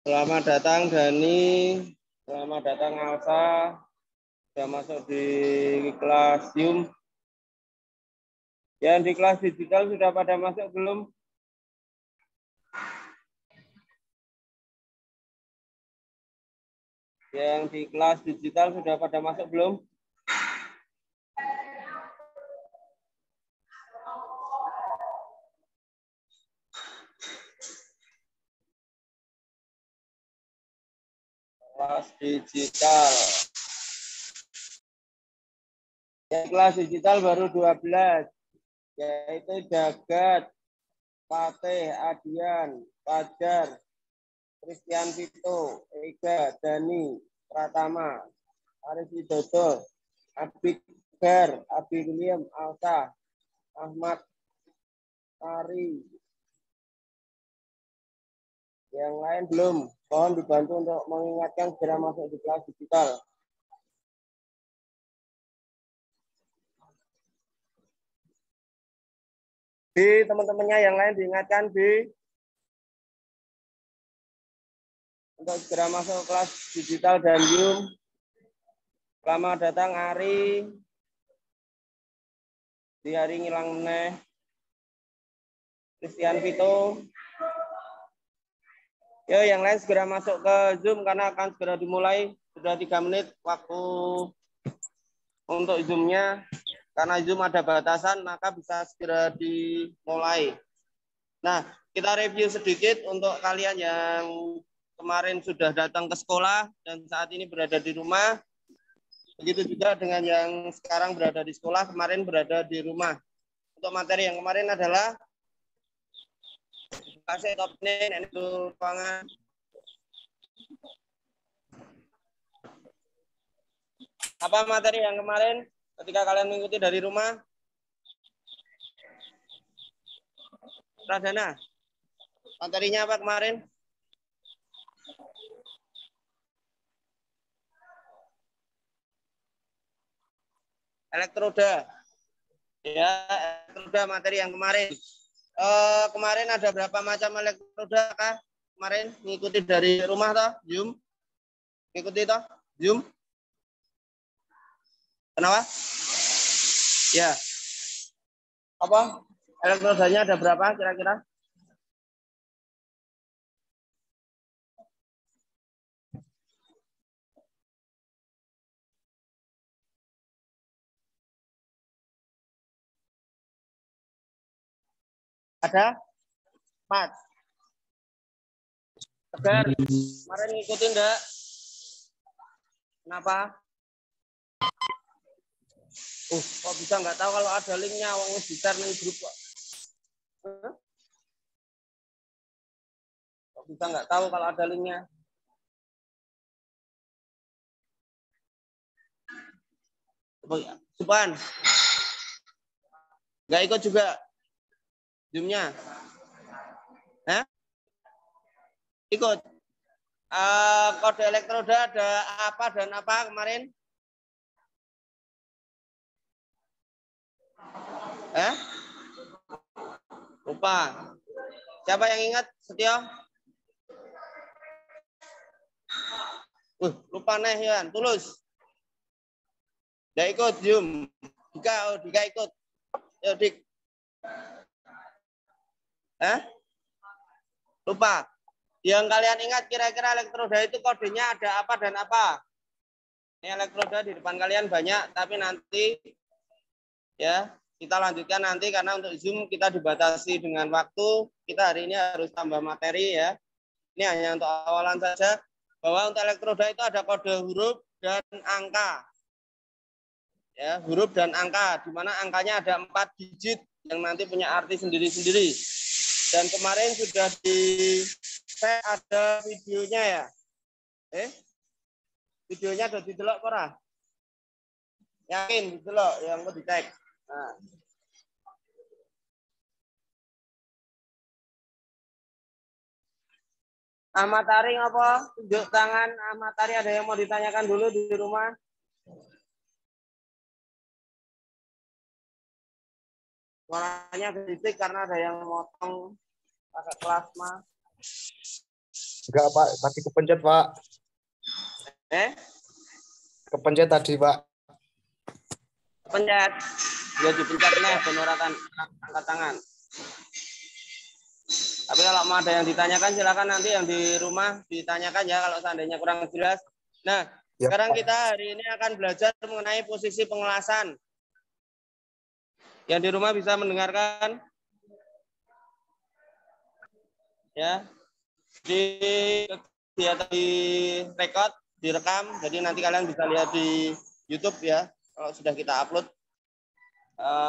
Selamat datang Dani, selamat datang Alsa, sudah masuk di kelas Zoom. Yang di kelas digital sudah pada masuk belum? Yang di kelas digital sudah pada masuk belum? Kelas digital. Yang kelas digital baru 12, yaitu Jagat, Fatih, Adian, Fajar, Christian Vito, Ega, Dani, Pratama, Arif Widodo, Abi Ger, Abi William, Alta, Ahmad, Ari. Yang lain belum. Mohon dibantu untuk mengingatkan segera masuk di kelas digital. Di teman-temannya yang lain diingatkan di untuk segera masuk kelas digital dan Zoom. Selamat datang Ari. Di hari ngilang meneh. Christian Vito. Yo, yang lain segera masuk ke Zoom karena akan segera dimulai. Sudah 3 menit waktu untuk Zoom-nya. Karena Zoom ada batasan, maka bisa segera dimulai. Nah, kita review sedikit untuk kalian yang kemarin sudah datang ke sekolah dan saat ini berada di rumah. Begitu juga dengan yang sekarang berada di sekolah, kemarin berada di rumah. Untuk materi yang kemarin adalah kasih topnya ini dulu ruangan. Apa materi yang kemarin ketika kalian mengikuti dari rumah? Pradana, materinya apa kemarin? Elektroda. Ya, elektroda materi yang kemarin. Kemarin ada berapa macam elektroda kah? Kemarin mengikuti dari rumah toh, Zoom. Mengikuti toh, Zoom. Kenapa? Ya. Apa? Elektrodanya ada berapa kira-kira? Ada? 4. Tegar, kemarin ngikutin enggak? Kenapa? Kok bisa nggak tahu kalau ada linknya? Wong bisa nih grup kok. Kok bisa nggak tahu kalau ada linknya? Supan, nggak ikut juga Zoom-nya? Hah? Ikut. Kode elektroda ada apa dan apa kemarin? Lupa. Siapa yang ingat? Setio? Lupa nih Yan. Tulus. Nggak ikut Zoom. Dika ikut. Yo Dik. Lupa. Yang kalian ingat kira-kira elektroda itu kodenya ada apa dan apa? Ini elektroda di depan kalian banyak, tapi nanti ya kita lanjutkan nanti karena untuk Zoom kita dibatasi dengan waktu. Kita hari ini harus tambah materi ya. Ini hanya untuk awalan saja bahwa untuk elektroda itu ada kode huruf dan angka. Ya, huruf dan angka, di mana angkanya ada 4 digit yang nanti punya arti sendiri-sendiri. Dan kemarin sudah saya ada videonya ya. Videonya udah didelok ora? Yakin didelok yang mau dicek. Nah. Ahmad Ari apa? Tunjuk tangan Ahmad Ari, ada yang mau ditanyakan dulu di rumah? Suaranya berisik karena ada yang motong pakai plasma. Enggak, Pak. Tadi kepencet, Pak. Kepencet tadi, Pak. Pencet. Ya dipencet nih, penuratan angkat tangan. Tapi kalau mau ada yang ditanyakan, silakan nanti yang di rumah ditanyakan ya kalau seandainya kurang jelas. Nah, Ya, sekarang Pak. kita hari ini akan belajar mengenai posisi pengelasan. Yang di rumah bisa mendengarkan? Ya. Di record, direkam, jadi nanti kalian bisa lihat di YouTube ya. Kalau sudah kita upload,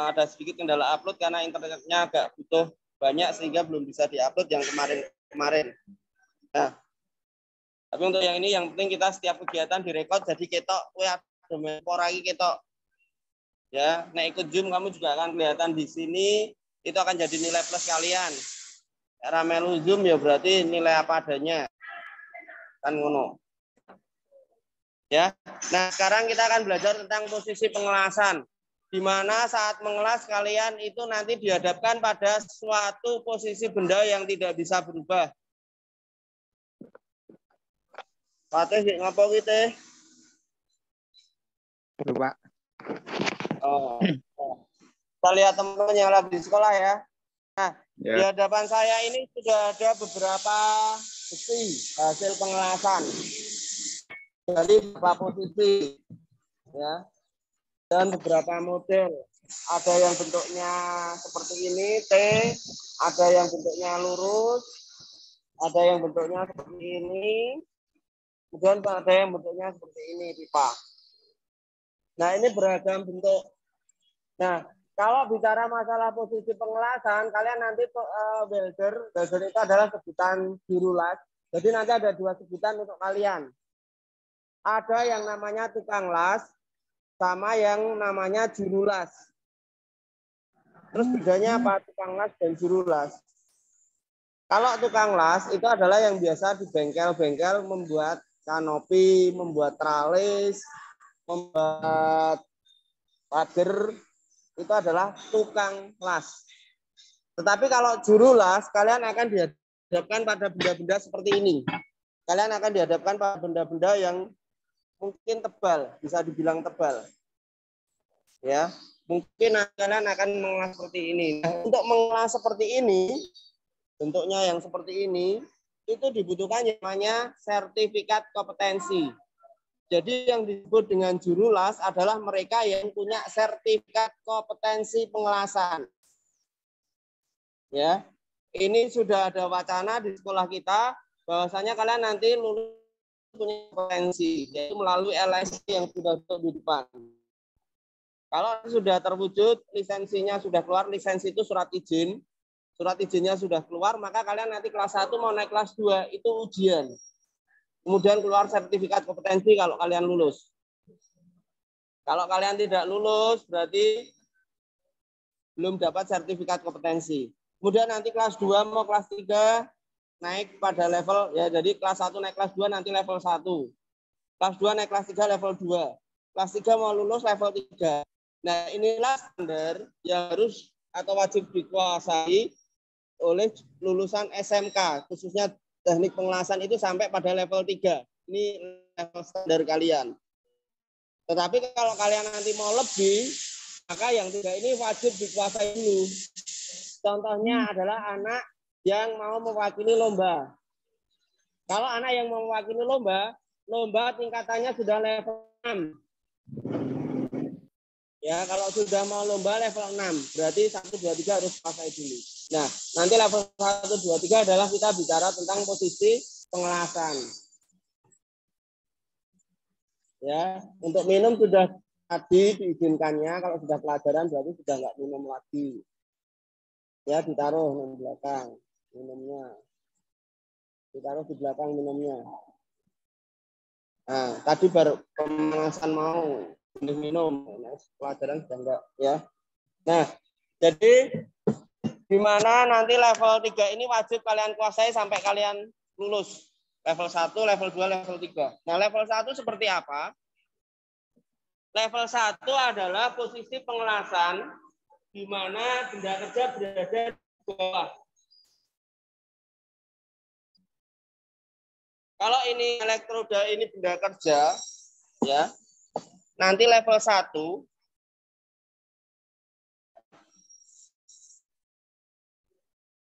ada sedikit kendala upload karena internetnya agak butuh banyak sehingga belum bisa diupload yang kemarin. Nah, tapi untuk yang ini yang penting kita setiap kegiatan direkod jadi ketok, porai ketok. Ya, nah ikut Zoom kamu juga akan kelihatan di sini, itu akan jadi nilai plus kalian. Cara melu Zoom ya berarti nilai apa adanya. Kan ngono. Ya. Nah, sekarang kita akan belajar tentang posisi pengelasan. Di mana saat mengelas kalian itu nanti dihadapkan pada suatu posisi benda yang tidak bisa berubah. Patih ngapa gitu? Pak. Oh. Kita lihat teman-teman yang lagi di sekolah ya. Nah, Ya. di hadapan saya ini sudah ada beberapa bukti hasil pengelasan dari beberapa posisi ya, dan beberapa model. Ada yang bentuknya seperti ini T, ada yang bentuknya lurus, ada yang bentuknya seperti ini, kemudian ada yang bentuknya seperti ini pipa. Nah, ini beragam bentuk. Nah, kalau bicara masalah posisi pengelasan, kalian nanti welder itu adalah sebutan juru las. Jadi nanti ada dua sebutan untuk kalian. Ada yang namanya tukang las, sama yang namanya juru las. Terus bedanya apa tukang las dan juru las? Kalau tukang las itu adalah yang biasa di bengkel-bengkel membuat kanopi, membuat tralis, membuat pagar, itu adalah tukang las. Tetapi kalau juru las, kalian akan dihadapkan pada benda-benda seperti ini. Kalian akan dihadapkan pada benda-benda yang mungkin tebal, bisa dibilang tebal. Ya, mungkin kalian akan mengelas seperti ini. Nah, untuk mengelas seperti ini, bentuknya yang seperti ini, itu dibutuhkan yang namanya sertifikat kompetensi. Jadi yang disebut dengan juru las adalah mereka yang punya sertifikat kompetensi pengelasan. Ya, ini sudah ada wacana di sekolah kita bahwasanya kalian nanti lulus punya kompetensi, yaitu melalui LSC yang sudah di depan. Kalau sudah terwujud, lisensinya sudah keluar, lisensi itu surat izin, surat izinnya sudah keluar, maka kalian nanti kelas 1 mau naik kelas 2 itu ujian. Kemudian keluar sertifikat kompetensi kalau kalian lulus. Kalau kalian tidak lulus, berarti belum dapat sertifikat kompetensi. Kemudian nanti kelas 2 mau kelas 3 naik pada level, ya jadi kelas 1 naik kelas 2 nanti level 1. Kelas 2 naik kelas 3 level 2. Kelas 3 mau lulus level 3. Nah, inilah standar yang harus atau wajib dikuasai oleh lulusan SMK, khususnya teknik pengelasan itu sampai pada level 3. Ini level standar kalian. Tetapi kalau kalian nanti mau lebih, maka yang 3 ini wajib dikuasai dulu. Contohnya adalah anak yang mau mewakili lomba. Kalau anak yang mau mewakili lomba tingkatannya sudah level 6. Ya, kalau sudah mau lomba level 6, berarti 1, 2, 3 harus kuasai dulu. Nah, nanti level 1, 2, 3 adalah kita bicara tentang posisi pengelasan. Ya, untuk minum sudah tadi diizinkannya, kalau sudah pelajaran berarti sudah nggak minum lagi. Ya, ditaruh di belakang minumnya. Ditaruh di belakang minumnya. Nah, tadi baru pemanasan mau minum, nah, pelajaran sudah enggak ya. Nah, jadi di mana nanti level 3 ini wajib kalian kuasai sampai kalian lulus. Level 1, level 2, level 3. Nah, level 1 seperti apa? Level 1 adalah posisi pengelasan di mana benda kerja berada di bawah. Kalau ini elektroda, ini benda kerja, ya, nanti level 1,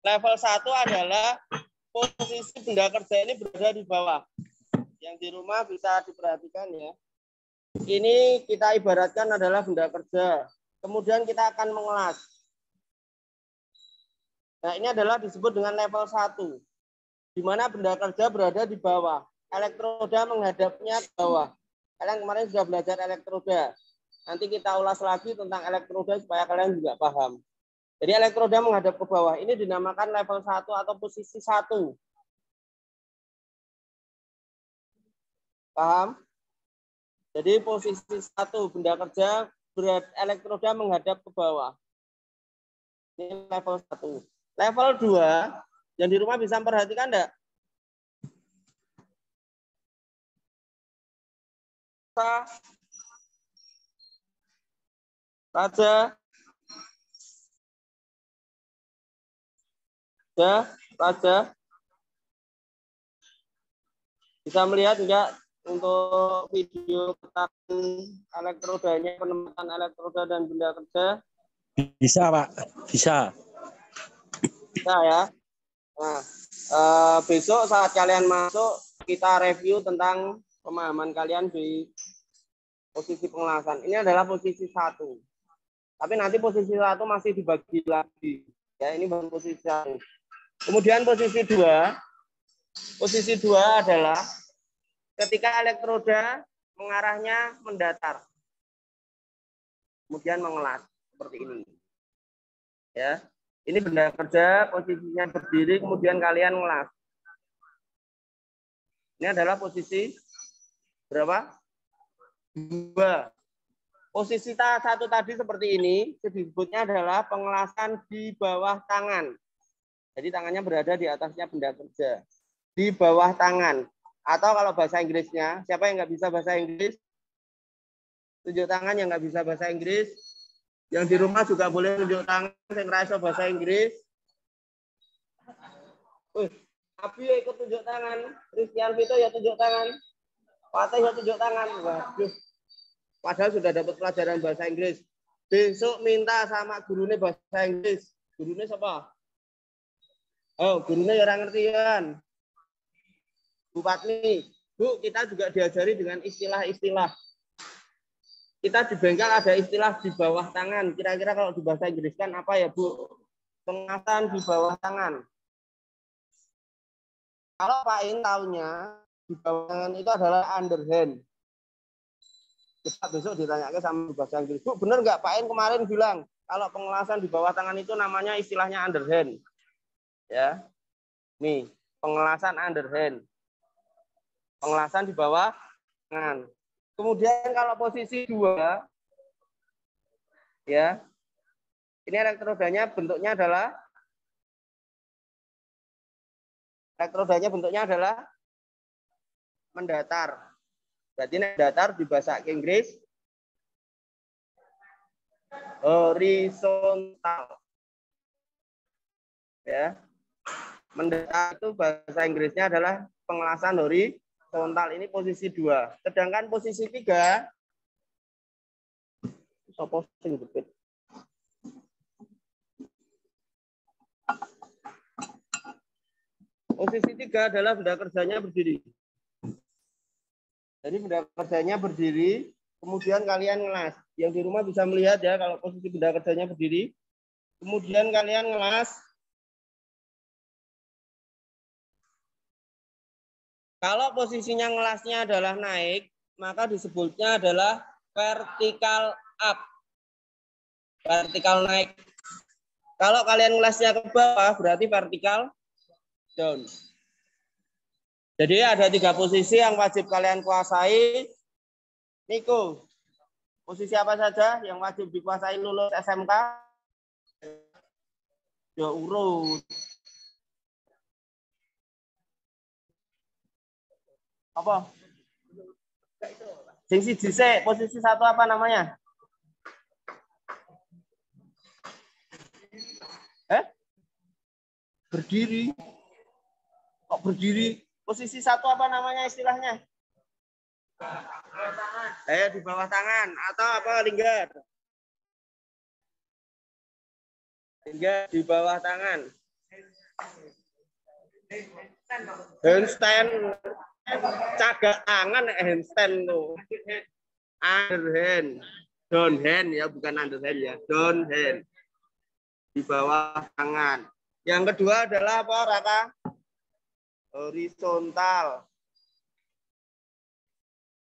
level 1 adalah posisi benda kerja ini berada di bawah. Yang di rumah bisa diperhatikan ya. Ini kita ibaratkan adalah benda kerja. Kemudian kita akan mengelas. Nah, ini adalah disebut dengan level 1. Di mana benda kerja berada di bawah. Elektroda menghadapnya ke bawah. Kalian kemarin sudah belajar elektroda. Nanti kita ulas lagi tentang elektroda supaya kalian juga paham. Jadi elektroda menghadap ke bawah. Ini dinamakan level 1 atau posisi 1. Paham? Jadi posisi 1 benda kerja elektroda menghadap ke bawah. Ini level 1. Level 2, yang di rumah bisa memperhatikan enggak? Raja. Bisa melihat enggak untuk video tentang elektrodanya, penempatan elektroda dan benda kerja? Bisa, Pak. Bisa. Bisa ya. Nah, besok saat kalian masuk, kita review tentang pemahaman kalian di posisi pengelasan. Ini adalah posisi 1. Tapi nanti posisi 1 masih dibagi lagi. Ya, ini baru posisi 1. Kemudian posisi 2. Posisi 2 adalah ketika elektroda mengarahnya mendatar. Kemudian mengelas seperti ini. Ya. Ini benda kerja, posisinya berdiri, kemudian kalian ngelas. Ini adalah posisi berapa? 2. Posisi 1 tadi seperti ini, disebutnya adalah pengelasan di bawah tangan. Jadi tangannya berada di atasnya benda kerja. Di bawah tangan. Atau kalau bahasa Inggrisnya, siapa yang nggak bisa bahasa Inggris? Tunjuk tangan yang nggak bisa bahasa Inggris. Yang di rumah juga boleh tunjuk tangan yang ngerasa bahasa Inggris. Abi ikut tunjuk tangan. Christian Vito ya tunjuk tangan. Fatih ya tunjuk tangan. Waduh. Padahal sudah dapat pelajaran bahasa Inggris. Besok minta sama gurunya bahasa Inggris. Gurunya siapa? Oh, gurunya orang ngerti kan? Bu Patmi. Bu, kita juga diajari dengan istilah-istilah. Kita di bengkel ada istilah di bawah tangan. Kira-kira kalau di bahasa Inggris kan apa ya, Bu? Pengelasan di bawah tangan. Kalau Pak In tahunya di bawah tangan itu adalah underhand. Kita besok ditanyakan sama bahasa Inggris. Bu, benar nggak Pak In kemarin bilang kalau pengelasan di bawah tangan itu namanya istilahnya underhand. Ya. Nih, pengelasan underhand. Pengelasan di bawah tangan. Kemudian kalau posisi 2, ya, ini elektrodanya bentuknya adalah mendatar. Berarti mendatar di bahasa Inggris horizontal. Ya, mendatar itu bahasa Inggrisnya adalah pengelasan horizontal. Ini posisi 2. Sedangkan posisi 3, posisi 3 adalah benda kerjanya berdiri. Jadi benda kerjanya berdiri, kemudian kalian ngelas. Yang di rumah bisa melihat ya kalau posisi benda kerjanya berdiri. Kemudian kalian ngelas. Kalau posisinya ngelasnya adalah naik, maka disebutnya adalah vertical up. Vertical naik. Kalau kalian ngelasnya ke bawah, berarti vertical down. Jadi ada 3 posisi yang wajib kalian kuasai. Niko, posisi apa saja yang wajib dikuasai lulus SMK? Ya urut. Apa? Sing siji sik, posisi 1 apa namanya? Berdiri. Kok berdiri? Posisi satu apa namanya istilahnya? Di bawah tangan atau apa linggar? Linggar di bawah tangan. Handstand, cagak tangan handstand tuh. Underhand, downhand ya, bukan underhand ya, downhand di bawah tangan. Yang kedua adalah apa, Raka? Horizontal.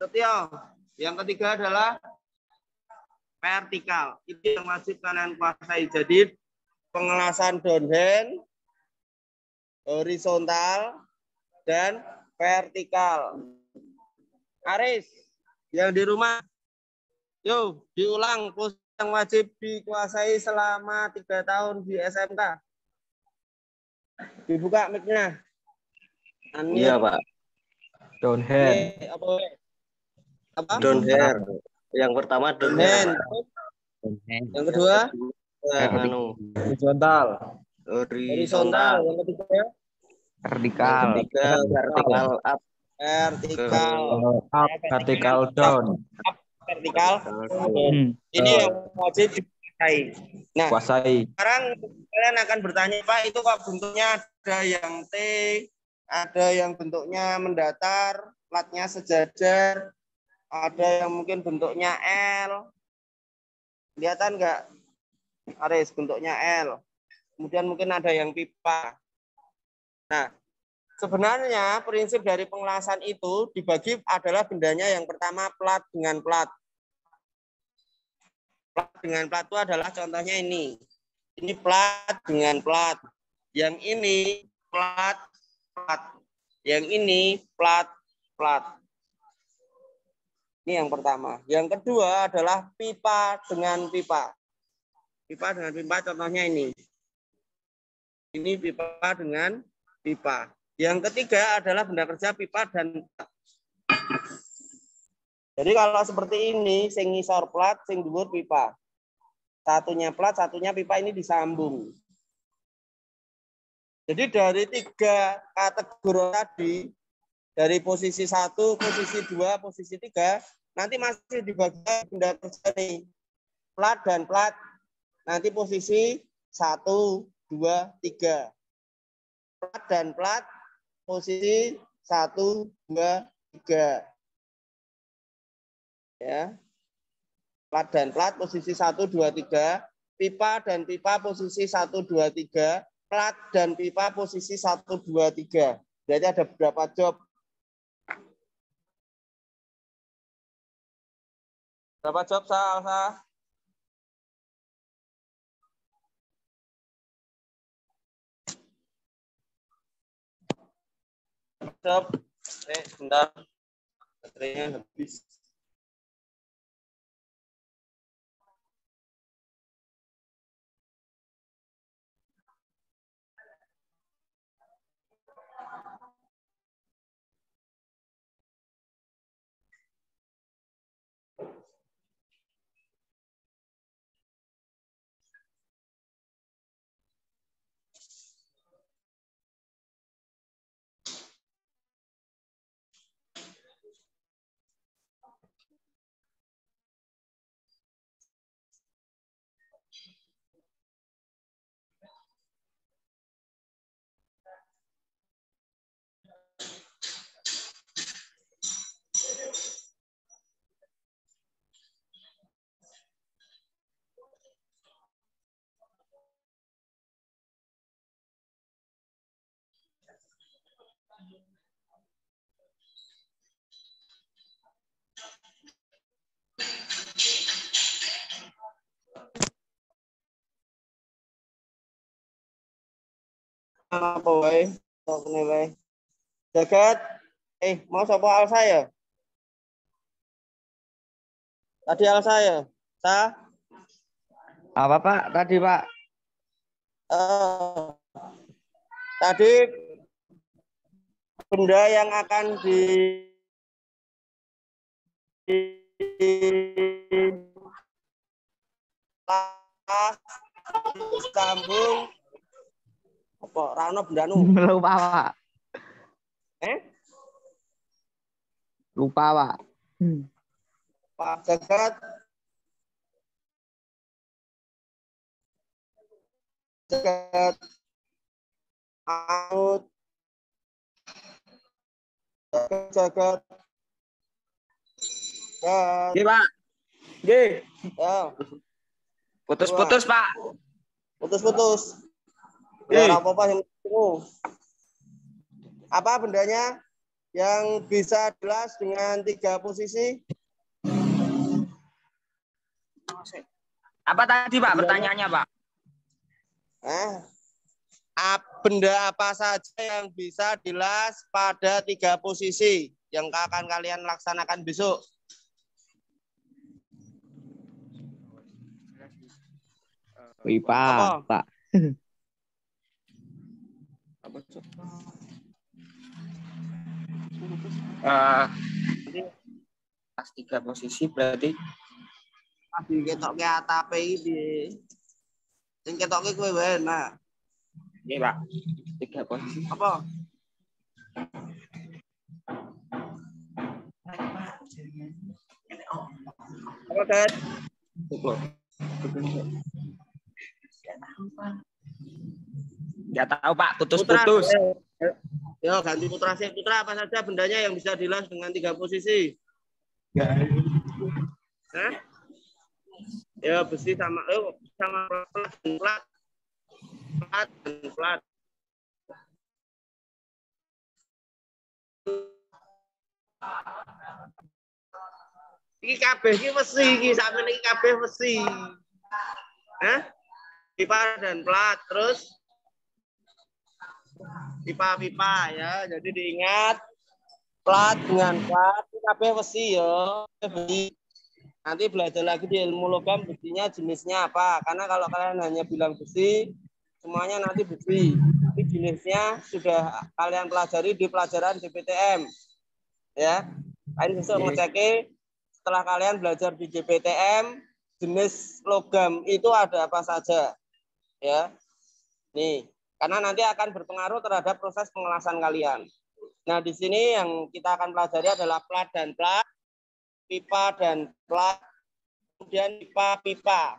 Setio. Yang ketiga adalah vertikal. Itu yang wajib kalian kuasai. Jadi pengelasan downhand, horizontal, dan vertikal. Aris, yang di rumah, yuk diulang posisi yang wajib dikuasai selama 3 tahun di SMK. Dibuka mic-nya. Iya, Pak. Downhand. Apa? Downhand. Yang pertama downhand. Yang kedua horizontal. Horizontal. Yang ketiga Vertikal. Vertikal up. Vertikal Up. Vertikal down. Vertikal. Ini yang wajib dikuasai. Nah, sekarang kalian akan bertanya, Pak, itu kok bentuknya ada yang T, ada yang bentuknya mendatar, platnya sejajar, ada yang mungkin bentuknya L. Kelihatan nggak, Aris, bentuknya L. Kemudian mungkin ada yang pipa. Nah, sebenarnya prinsip dari pengelasan itu dibagi adalah bendanya yang pertama plat dengan plat. Plat dengan plat itu adalah contohnya ini. Ini plat dengan plat. Yang ini plat, plat. Yang ini plat, plat. Ini yang pertama. Yang kedua adalah pipa dengan pipa. Pipa dengan pipa contohnya ini. Ini pipa dengan pipa. Yang ketiga adalah benda kerja pipa dan plat. Jadi kalau seperti ini, sing ngisor plat, sing dhuwur pipa. Satunya plat, satunya pipa, ini disambung. Jadi dari 3 kategori tadi, dari posisi 1, posisi 2, posisi 3, nanti masih dibagi benda kerja nih. Plat dan plat. Nanti posisi 1, 2, 3. Plat dan plat, posisi 1, 2, 3. Ya. Plat dan plat posisi 1, 2, 3. Pipa dan pipa posisi 1, 2, 3. Plat dan pipa posisi 1, 2, 3. Berarti ada berapa job? Berapa job, Salsa? Job. Bentar. Baterainya habis. Apa wae? Kok nilai. Jagat. Mau sapa Alsa ya? Tadi Alsa ya? Apa, Pak? Tadi, Pak. Tadi benda yang akan disambung Apa? Rano bendanu. Lupa, Pak. Lupa, Pak. Pak Jagat. Jagat. Out. Jagat. Oke, Pak. Oke. Ya. Putus-putus, Pak. Putus-putus. Ya, apa-apa yang apa bendanya yang bisa jelas dengan 3 posisi? Apa tadi, Pak, pertanyaannya, Pak? Benda apa saja yang bisa jelas pada 3 posisi yang akan kalian laksanakan besok? Pipa, Pak. Pas 3 posisi berarti Diketokke atape iki. Sing ketokke kowe wae, Nak. Iya, Pak. 3 posisi. Apa? Apa, Dad? Nggak tahu, Pak. Putus-putus. Ya, ganti Putra sih. Putra, apa saja bendanya yang bisa jelas dengan 3 posisi? Hah? Ya, besi sama plat dan plat. Plat dan plat. Iki kabeh iki besi iki, sampeyan iki kabeh besi. Hah? Pipa dan plat, terus pipa-pipa ya. Jadi diingat plat dengan plat itu kabeh besi ya. Nanti belajar lagi di ilmu logam besinya jenisnya apa. Karena kalau kalian hanya bilang besi, semuanya nanti besi. Tapi jenisnya sudah kalian pelajari di pelajaran JPTM. Ya. Kalian besok ngecek setelah kalian belajar di JPTM, jenis logam itu ada apa saja. Ya. Nih, karena nanti akan berpengaruh terhadap proses pengelasan kalian. Nah, di sini yang kita akan pelajari adalah plat dan plat, pipa dan plat, kemudian pipa-pipa.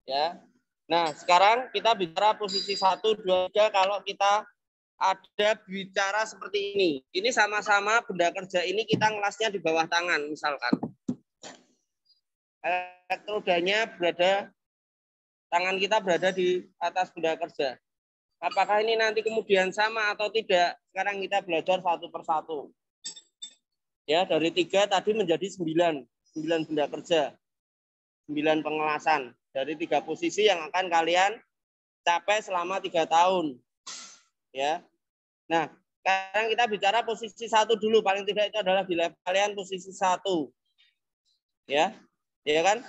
Ya. Nah, sekarang kita bicara posisi 1, 2, 3 kalau kita ada bicara seperti ini. Ini sama-sama benda kerja ini kita ngelasnya di bawah tangan misalkan. Elektrodanya berada, tangan kita berada di atas benda kerja. Apakah ini nanti kemudian sama atau tidak? Sekarang kita belajar satu persatu. Ya, dari 3 tadi menjadi 9 benda kerja. 9 pengelasan dari 3 posisi yang akan kalian capai selama 3 tahun. Ya. Nah, sekarang kita bicara posisi 1 dulu, paling tidak itu adalah di level kalian posisi 1. Ya. Ya kan?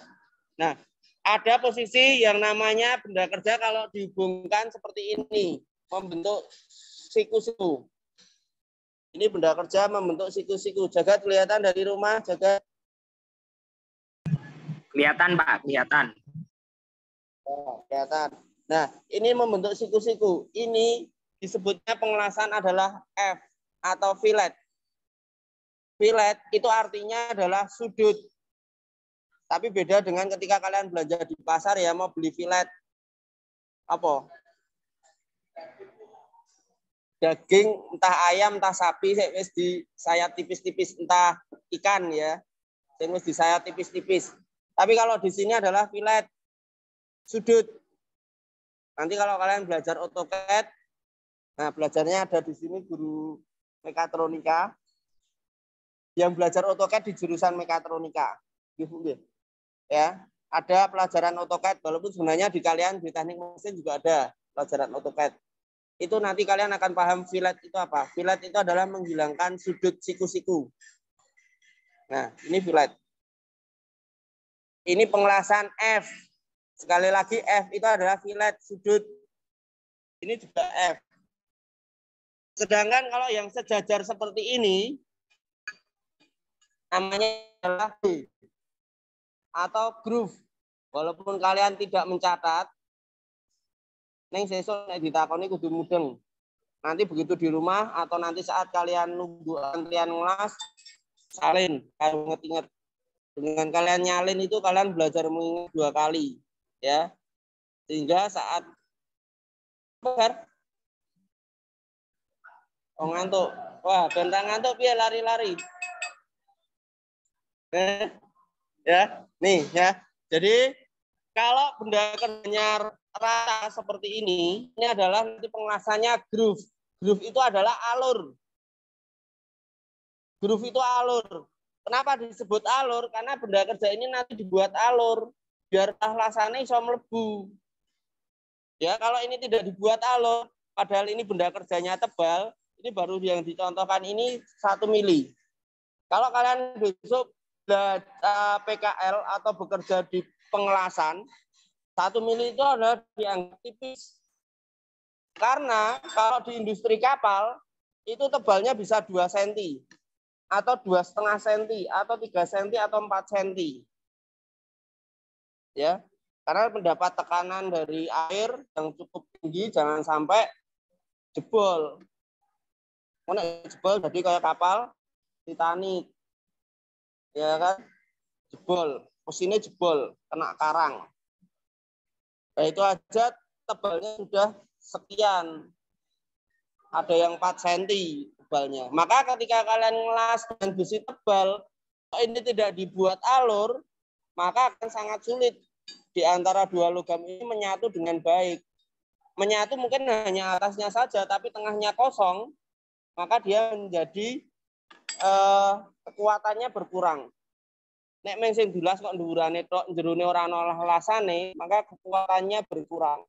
Nah, ada posisi yang namanya benda kerja kalau dihubungkan seperti ini, membentuk siku-siku. Ini benda kerja membentuk siku-siku. Jagat kelihatan dari rumah, Jagat. Kelihatan, Pak, kelihatan. Oh, kelihatan. Nah, ini membentuk siku-siku. Ini disebutnya pengelasan adalah F atau fillet. Fillet itu artinya adalah sudut. Tapi beda dengan ketika kalian belanja di pasar ya mau beli fillet. Apa? Daging, entah ayam, entah sapi, wis di sayap tipis-tipis, entah ikan ya. Wis di sayap tipis-tipis. Tapi kalau di sini adalah fillet sudut. Nanti kalau kalian belajar AutoCAD, nah belajarnya ada di sini guru mekatronika. Yang belajar AutoCAD di jurusan mekatronika. Ya, ada pelajaran AutoCAD walaupun sebenarnya di kalian di teknik mesin juga ada pelajaran AutoCAD. Itu nanti kalian akan paham fillet itu apa. Fillet itu adalah menghilangkan sudut siku-siku. Nah, ini fillet. Ini pengelasan F. Sekali lagi F itu adalah fillet sudut. Ini juga F. Sedangkan kalau yang sejajar seperti ini namanya adalah B atau groove. Walaupun kalian tidak mencatat, Neng sesuk nek ditakoni kudu mudeng. Nanti begitu di rumah atau nanti saat kalian nunggu antrian ngelas, salin, harus inget-inget. Dengan kalian nyalin itu kalian belajar mengingat 2 kali, ya. Sehingga saat ngantuk, wah bentang ngantuk piye lari-lari. Ya, nih ya. Jadi kalau benda kerjanya rata seperti ini adalah nanti pengelasannya groove. Groove itu adalah alur. Groove itu alur. Kenapa disebut alur? Karena benda kerja ini nanti dibuat alur biar pengelasannya iso mlebu. Ya, kalau ini tidak dibuat alur, padahal ini benda kerjanya tebal, ini baru yang dicontohkan ini 1 mili. Kalau kalian besok PKL atau bekerja di pengelasan, 1 mili itu adalah dianggap tipis. Karena kalau di industri kapal, itu tebalnya bisa 2 cm, atau 2,5 cm, atau 3 cm, atau 4 cm. Ya, karena mendapat tekanan dari air yang cukup tinggi, jangan sampai jebol. Mana jebol jadi kayak kapal Titanic. Ya kan? Jebol, mesinnya jebol, kena karang. Nah, itu aja tebalnya sudah sekian. Ada yang 4 cm tebalnya. Maka ketika kalian ngelas dengan besi tebal, kalau ini tidak dibuat alur, maka akan sangat sulit di antara 2 logam ini menyatu dengan baik. Menyatu mungkin hanya atasnya saja, tapi tengahnya kosong, maka dia menjadi kekuatannya berkurang. Nek meng sing dulas kok dhuwurane tok jerone ora ana lasane, maka kekuatannya berkurang.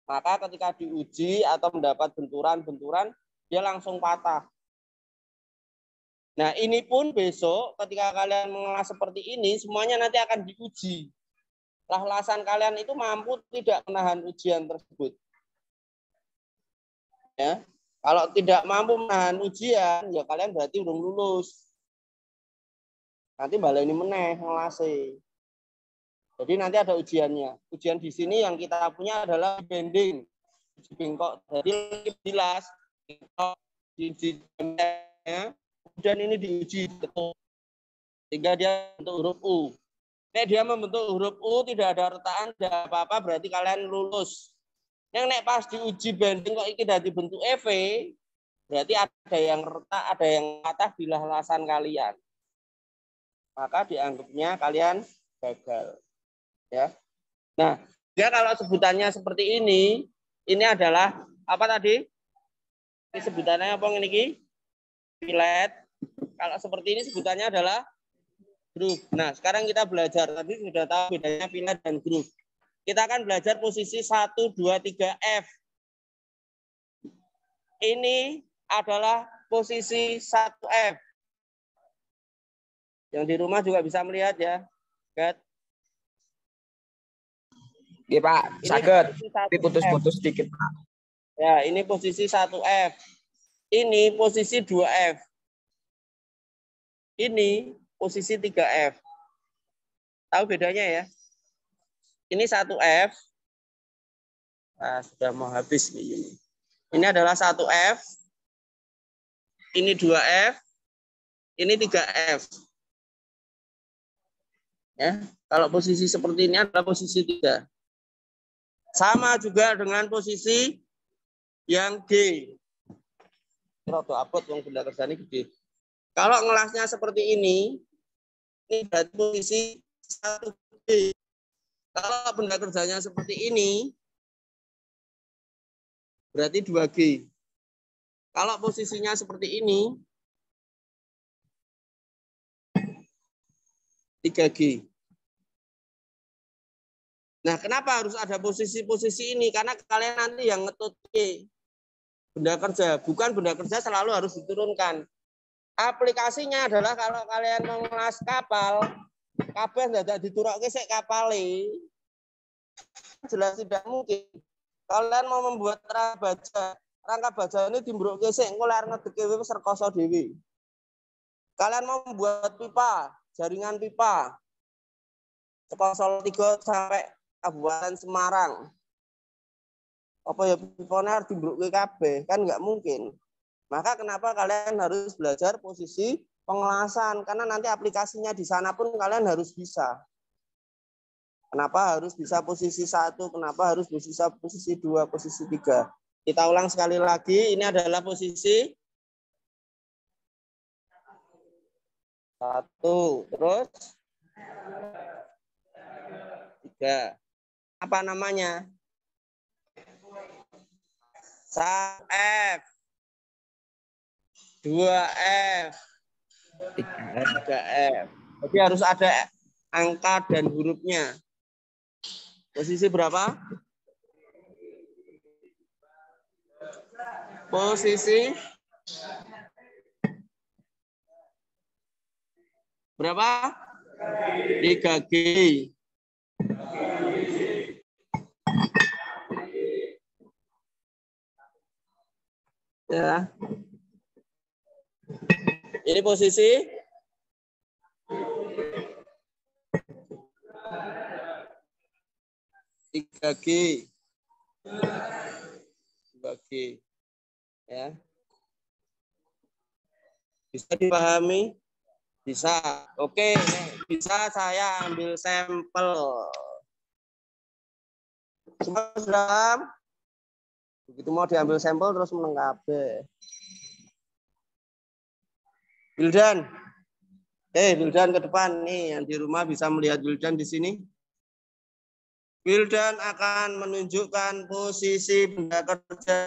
Maka ketika diuji atau mendapat benturan-benturan, dia langsung patah. Nah, ini pun besok ketika kalian mengelas seperti ini, semuanya nanti akan diuji. Lasan kalian itu mampu tidak menahan ujian tersebut. Ya. Kalau tidak mampu menahan ujian, ya kalian berarti belum lulus. Nanti baleni meneh ngelase. Jadi nanti ada ujiannya. Ujian di sini yang kita punya adalah bending. Uji bengkok. Jadi jelas di kemudian ini diuji betul. Sehingga dia bentuk huruf U. Nek dia membentuk huruf U tidak ada retakan, tidak apa-apa, berarti kalian lulus. Yang nek pas diuji bending kok iki dadi bentuk EV, berarti ada yang retak, ada yang patah di lasan kalian. Maka dianggapnya kalian gagal. Ya. Nah, dia kalau sebutannya seperti ini adalah apa tadi? Ini sebutannya apa ini? Filet. Kalau seperti ini sebutannya adalah groove. Nah, sekarang kita belajar. Tadi sudah tahu bedanya filet dan groove. Kita akan belajar posisi 1, 2, 3, F. Ini adalah posisi 1F. Yang di rumah juga bisa melihat ya. Gat. Oke, Pak. Saged. Tapi putus-putus sedikit, Pak. Ya, ini posisi 1F. Ini posisi 2F. Ini posisi 3F. Tahu bedanya ya? Ini 1F. Nah, sudah mau habis ini. Ini adalah 1F. Ini 2F. Ini 3F. Ya, kalau posisi seperti ini adalah posisi 3. Sama juga dengan posisi yang G. Roto abot yang benda kerjanya gede. Kalau ngelasnya seperti ini berarti posisi 1G. Kalau benda kerjanya seperti ini, berarti 2G. Kalau posisinya seperti ini, 3G. Nah, kenapa harus ada posisi-posisi ini? Karena kalian nanti yang ngetut benda kerja. Bukan benda kerja selalu harus diturunkan. Aplikasinya adalah kalau kalian mau ngelas kapal, kabeh dadak diturokke sik kapale. Jelas tidak mungkin. Kalian mau membuat rangka baja ini dimbrokke sik engko lar ngedeke wis rekoso dhewe. Kalian mau membuat pipa, jaringan pipa. Saka Solo 3 sampai Kabupaten Semarang. apa ya pivotnya harus dibruk KB, kan nggak mungkin. Maka kenapa kalian harus belajar posisi pengelasan, karena nanti aplikasinya di sana pun kalian harus bisa. Kenapa harus bisa posisi 1, kenapa harus bisa posisi 2, posisi 3. Kita ulang sekali lagi, ini adalah posisi 1, terus 3. Apa namanya? F, 2F, 3F. Jadi harus ada angka dan hurufnya. Posisi berapa? Posisi berapa? 3G. Ya. Ini posisi 3G. 2G. Ya. Bisa dipahami? Bisa. Oke, bisa saya ambil sampel. Semua sudah. Begitu mau diambil sampel terus melengkapi. Wildan. Wildan ke depan nih, yang di rumah bisa melihat Wildan di sini. Wildan akan menunjukkan posisi benda kerja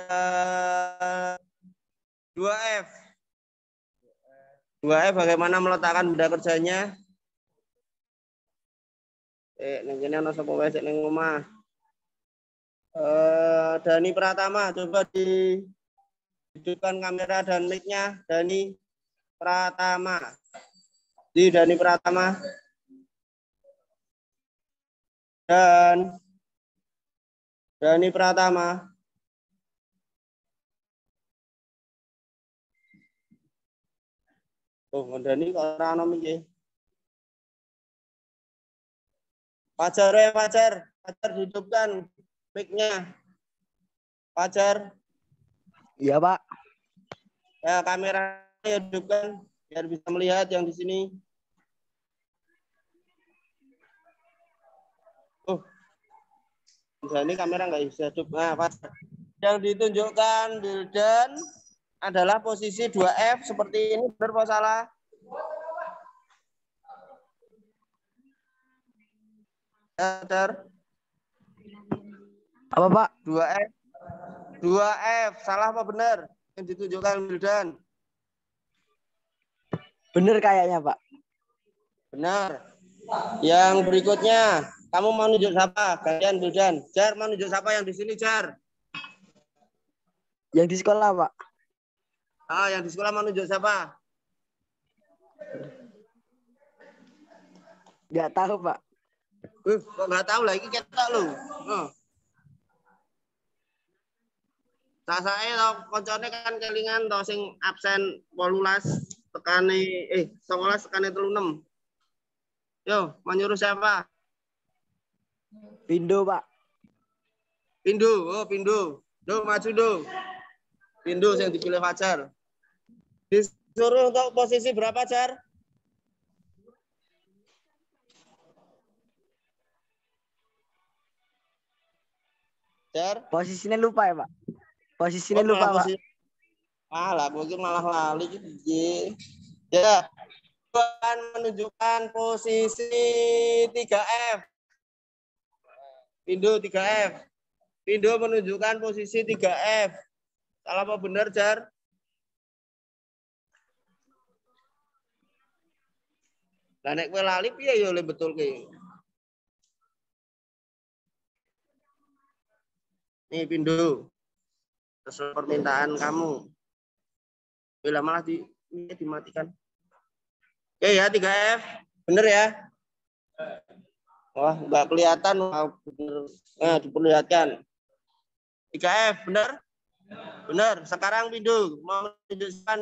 2F. 2F bagaimana meletakkan benda kerjanya? Ini ana sapa wae sik ning omah. Dani Pratama, coba dihidupkan kamera dan mic-nya. Dani Pratama. Di Dani Pratama. Dan Dani Pratama. Oh, Dani kok ora ono mic. Pajar ya, Pajar. Pajar dihidupkan mic-nya. Pajar. Iya, Pak. Ya, kamera hidupkan biar bisa melihat yang di sini. Oh. Ini kamera nggak bisa hidup. Nah, Pajar. Yang ditunjukkan Wildan adalah posisi 2F seperti ini, benar apa salah? Sadar? Apa, Pak? 2F. 2F, salah apa benar? Yang ditunjukkan Wildan. Bener kayaknya, Pak. Benar. Yang berikutnya, kamu mau nunjuk siapa? Kalian Wildan. Jar, mau nunjuk siapa yang di sini, Jar? Yang di sekolah, Pak. Yang di sekolah mau nunjuk siapa? Nggak tahu, Pak. Kok nggak tahu lagi kita lu. Saya koncone kan kelingan to sing absen 18 tekane 19 tekane 36. Yo, mau nyuruh siapa? Pindo, Pak. Pindu, Pindu. Do maju do. Pindu yang dipilih Fajar. Disuruh untuk posisi berapa, Jar? Jar? Posisinya lupa ya, Pak. Posisinya lupa, Pak. Lah, mungkin malah lali gitu. Ya. Akan menunjukkan posisi 3F. Pindu 3F. Pindu menunjukkan posisi 3F. Salah apa benar, Jar? Lah nek kowe lali piye ya oleh betul ki. Nih Pindu. Sesuai permintaan kamu. Bila malah dimatikan. Oke ya 3F. Bener ya? Wah, nggak kelihatan. Nah, diperlihatkan. 3F, bener? Bener. Sekarang Pindu mau menunjukkan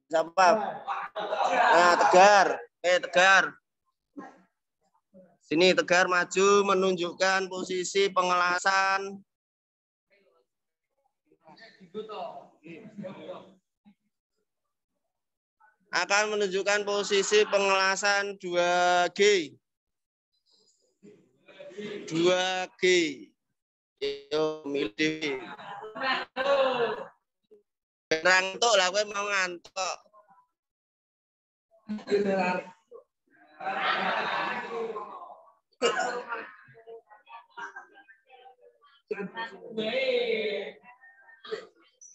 siapa? Nah, Tegar. Tegar. Sini Tegar maju menunjukkan posisi pengelasan. Akan menunjukkan posisi pengelasan 2G. 2G. Yo milih. Ngantuk lah, gue mau ngantuk.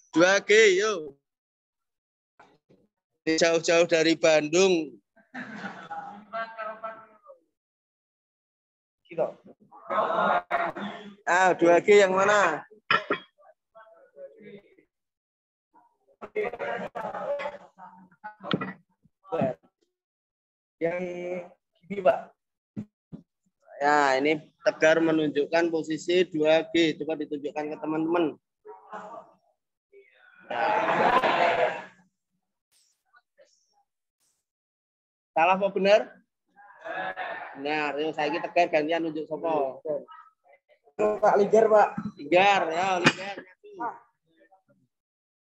Dua G, yo. Jauh-jauh dari Bandung. Ah, 2G yang mana? Yang ini, Pak. Ya, ini Tegar menunjukkan posisi 2G. Coba ditunjukkan ke teman-teman. Salah apa benar? Benar. Yuk, saya Tegar gantian nunjuk sopo. Pak Linggar, Pak. Linggar, ya, Linggar.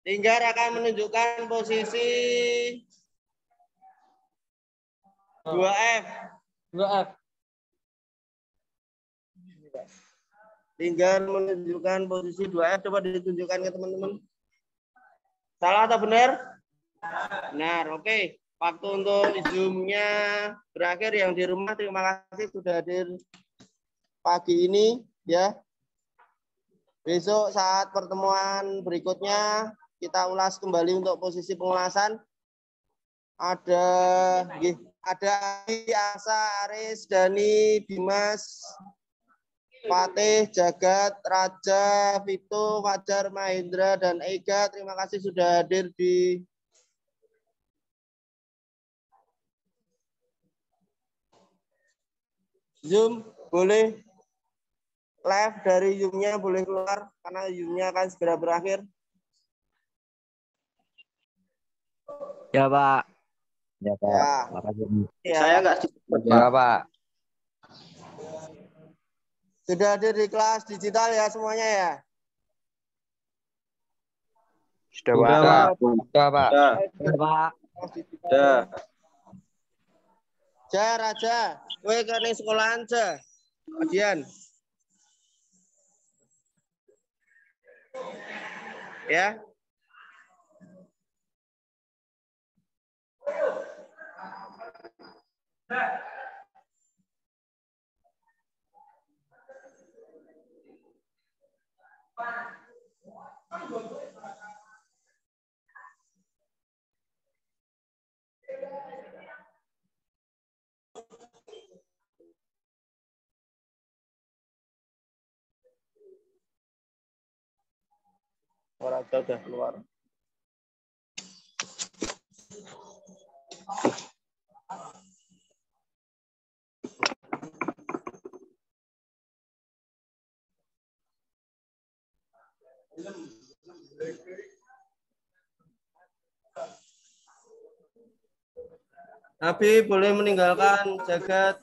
Linggar akan menunjukkan posisi 2F. 2F. Linggar menunjukkan posisi 2F. Coba ditunjukkan ke teman-teman. Salah atau benar? Benar, oke. Waktu untuk Zoom-nya berakhir. Yang di rumah, terima kasih sudah hadir pagi ini. Ya. Besok saat pertemuan berikutnya, kita ulas kembali untuk posisi pengelasan. Ada Ali, Asa, Aris, Dani, Dimas, Fatih, Jagat, Raja, Vito, Fajar, Mahendra, dan Ega. Terima kasih sudah hadir di Zoom. Boleh live dari Zoom-nya, boleh keluar karena Zoom-nya akan segera berakhir. Ya, Pak. Ya, Pak. Ya. Makasih. Ya. Saya nggak Ya, Pak. Sudah hadir di kelas digital ya semuanya ya? Sudah, Pak. Sudah, Pak. Ya, Pak. Sudah. Ja, Raja, kowe ke ning sekolahan ja. Adian. Ya. Orang udah keluar. Habib boleh meninggalkan Jagat.